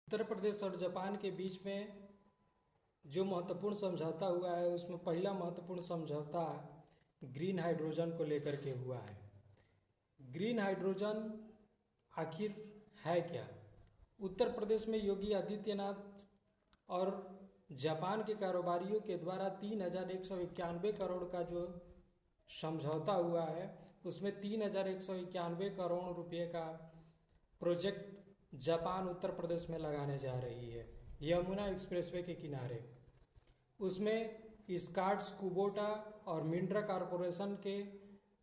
उत्तर प्रदेश और जापान के बीच में जो महत्वपूर्ण समझौता हुआ है उसमें पहला महत्वपूर्ण समझौता ग्रीन हाइड्रोजन को लेकर के हुआ है। ग्रीन हाइड्रोजन आखिर है क्या? उत्तर प्रदेश में योगी आदित्यनाथ और जापान के कारोबारियों के द्वारा 3,191 करोड़ का जो समझौता हुआ है उसमें 3,191 करोड़ रुपए का प्रोजेक्ट जापान उत्तर प्रदेश में लगाने जा रही है यमुना एक्सप्रेसवे के किनारे। उसमें स्कॉट्स कुबोटा और मिंड्रा कॉरपोरेशन के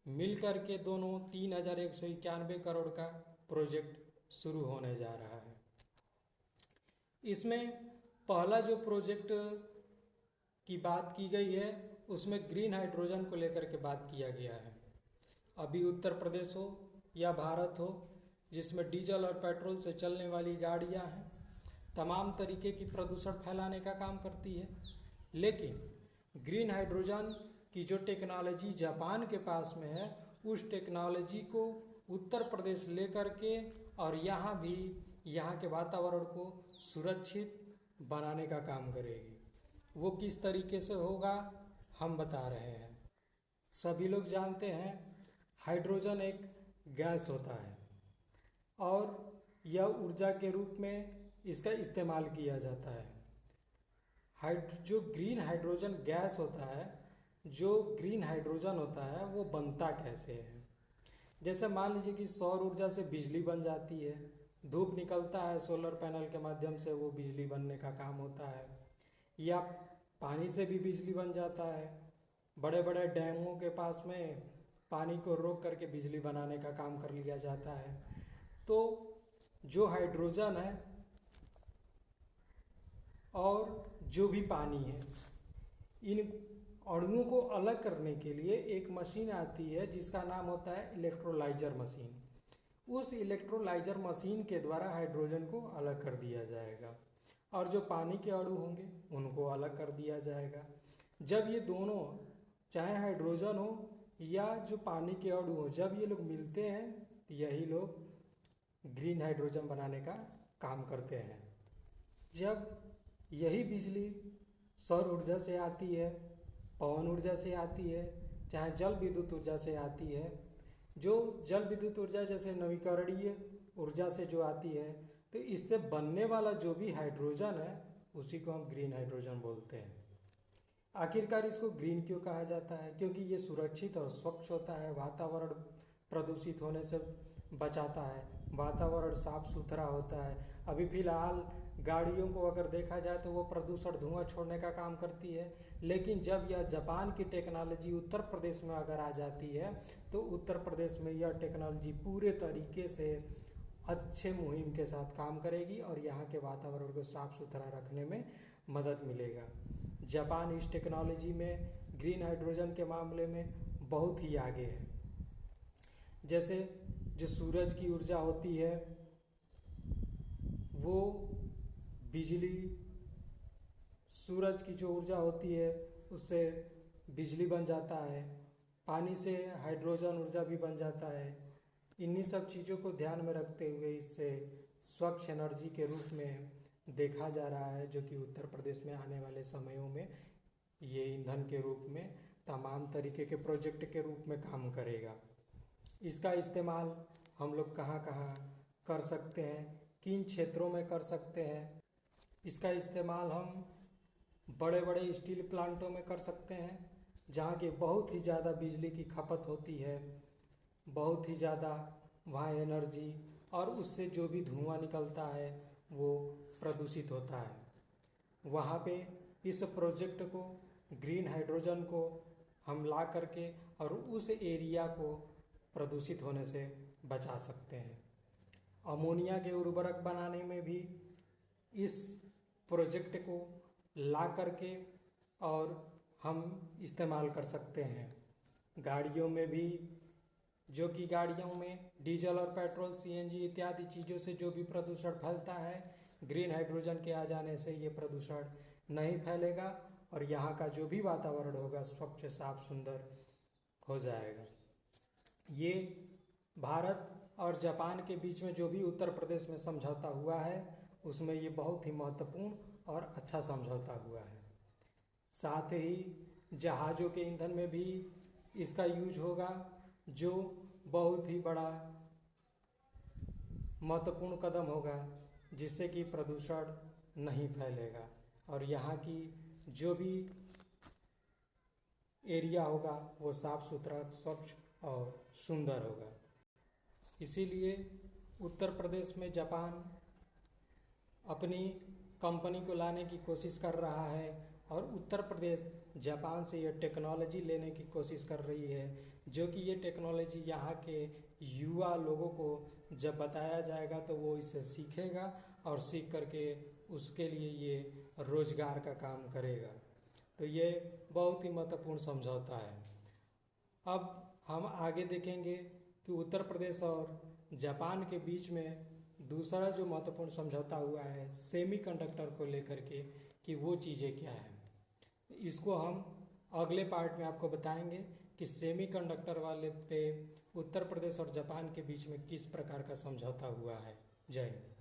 मिलकर के दोनों 3,191 करोड़ का प्रोजेक्ट शुरू होने जा रहा है। इसमें पहला जो प्रोजेक्ट की बात की गई है उसमें ग्रीन हाइड्रोजन को लेकर के बात किया गया है। अभी उत्तर प्रदेश हो या भारत हो जिसमें डीजल और पेट्रोल से चलने वाली गाड़ियां हैं, तमाम तरीके की प्रदूषण फैलाने का काम करती है। लेकिन ग्रीन हाइड्रोजन की जो टेक्नोलॉजी जापान के पास में है उस टेक्नोलॉजी को उत्तर प्रदेश लेकर के और यहाँ के वातावरण को सुरक्षित बनाने का काम करेगी। वो किस तरीके से होगा हम बता रहे हैं। सभी लोग जानते हैं हाइड्रोजन एक गैस होता है और यह ऊर्जा के रूप में इसका इस्तेमाल किया जाता है। जो ग्रीन हाइड्रोजन गैस होता है, जो ग्रीन हाइड्रोजन होता है वो बनता कैसे है? जैसे मान लीजिए कि सौर ऊर्जा से बिजली बन जाती है, धूप निकलता है सोलर पैनल के माध्यम से वो बिजली बनने का काम होता है, या पानी से भी बिजली बन जाता है। बड़े बड़े डैमों के पास में पानी को रोक करके बिजली बनाने का काम कर लिया जाता है। तो जो हाइड्रोजन है और जो भी पानी है, इन अणुओं को अलग करने के लिए एक मशीन आती है जिसका नाम होता है इलेक्ट्रोलाइजर मशीन। उस इलेक्ट्रोलाइजर मशीन के द्वारा हाइड्रोजन को अलग कर दिया जाएगा और जो पानी के अणु होंगे उनको अलग कर दिया जाएगा। जब ये दोनों, चाहे हाइड्रोजन हो या जो पानी के अणु हो, जब ये लोग मिलते हैं तो यही लोग ग्रीन हाइड्रोजन बनाने का काम करते हैं। जब यही बिजली सौर ऊर्जा से आती है, पवन ऊर्जा से आती है, चाहे जल विद्युत ऊर्जा से आती है, जो जल विद्युत ऊर्जा जैसे नवीकरणीय ऊर्जा से जो आती है, तो इससे बनने वाला जो भी हाइड्रोजन है उसी को हम ग्रीन हाइड्रोजन बोलते हैं। आखिरकार इसको ग्रीन क्यों कहा जाता है? क्योंकि ये सुरक्षित और स्वच्छ होता है, वातावरण प्रदूषित होने से बचाता है, वातावरण साफ सुथरा होता है। अभी फिलहाल गाड़ियों को अगर देखा जाए तो वो प्रदूषण धुआं छोड़ने का काम करती है, लेकिन जब यह जापान की टेक्नोलॉजी उत्तर प्रदेश में अगर आ जाती है तो उत्तर प्रदेश में यह टेक्नोलॉजी पूरे तरीके से अच्छे मुहिम के साथ काम करेगी और यहाँ के वातावरण को साफ सुथरा रखने में मदद मिलेगा। जापान इस टेक्नोलॉजी में ग्रीन हाइड्रोजन के मामले में बहुत ही आगे है। जैसे जो सूरज की ऊर्जा होती है वो बिजली, सूरज की जो ऊर्जा होती है उससे बिजली बन जाता है, पानी से हाइड्रोजन ऊर्जा भी बन जाता है। इन्हीं सब चीज़ों को ध्यान में रखते हुए इससे स्वच्छ एनर्जी के रूप में देखा जा रहा है, जो कि उत्तर प्रदेश में आने वाले समयों में ये ईंधन के रूप में तमाम तरीके के प्रोजेक्ट के रूप में काम करेगा। इसका इस्तेमाल हम लोग कहाँ कहाँ कर सकते हैं, किन क्षेत्रों में कर सकते हैं? इसका इस्तेमाल हम बड़े बड़े स्टील प्लांटों में कर सकते हैं जहाँ की बहुत ही ज़्यादा बिजली की खपत होती है, बहुत ही ज़्यादा वहाँ एनर्जी, और उससे जो भी धुआं निकलता है वो प्रदूषित होता है। वहाँ पे इस प्रोजेक्ट को, ग्रीन हाइड्रोजन को हम ला करके और उस एरिया को प्रदूषित होने से बचा सकते हैं। अमोनिया के उर्वरक बनाने में भी इस प्रोजेक्ट को ला करके और हम इस्तेमाल कर सकते हैं। गाड़ियों में भी, जो कि गाड़ियों में डीजल और पेट्रोल, सीएनजी इत्यादि चीज़ों से जो भी प्रदूषण फैलता है, ग्रीन हाइड्रोजन के आ जाने से ये प्रदूषण नहीं फैलेगा और यहाँ का जो भी वातावरण होगा स्वच्छ, साफ, सुंदर हो जाएगा। ये भारत और जापान के बीच में जो भी उत्तर प्रदेश में समझौता हुआ है उसमें ये बहुत ही महत्वपूर्ण और अच्छा समझौता हुआ है। साथ ही जहाज़ों के ईंधन में भी इसका यूज होगा, जो बहुत ही बड़ा महत्वपूर्ण कदम होगा, जिससे कि प्रदूषण नहीं फैलेगा और यहाँ की जो भी एरिया होगा वो साफ सुथरा, स्वच्छ और सुंदर होगा। इसीलिए उत्तर प्रदेश में जापान अपनी कंपनी को लाने की कोशिश कर रहा है और उत्तर प्रदेश जापान से ये टेक्नोलॉजी लेने की कोशिश कर रही है, जो कि ये टेक्नोलॉजी यहाँ के युवा लोगों को जब बताया जाएगा तो वो इसे सीखेगा और सीख करके उसके लिए ये रोजगार का काम करेगा। तो ये बहुत ही महत्वपूर्ण समझौता है। अब हम आगे देखेंगे कि उत्तर प्रदेश और जापान के बीच में दूसरा जो महत्वपूर्ण समझौता हुआ है सेमीकंडक्टर को लेकर के, कि वो चीज़ें क्या है। इसको हम अगले पार्ट में आपको बताएंगे कि सेमीकंडक्टर वाले पे उत्तर प्रदेश और जापान के बीच में किस प्रकार का समझौता हुआ है। जय हिंद।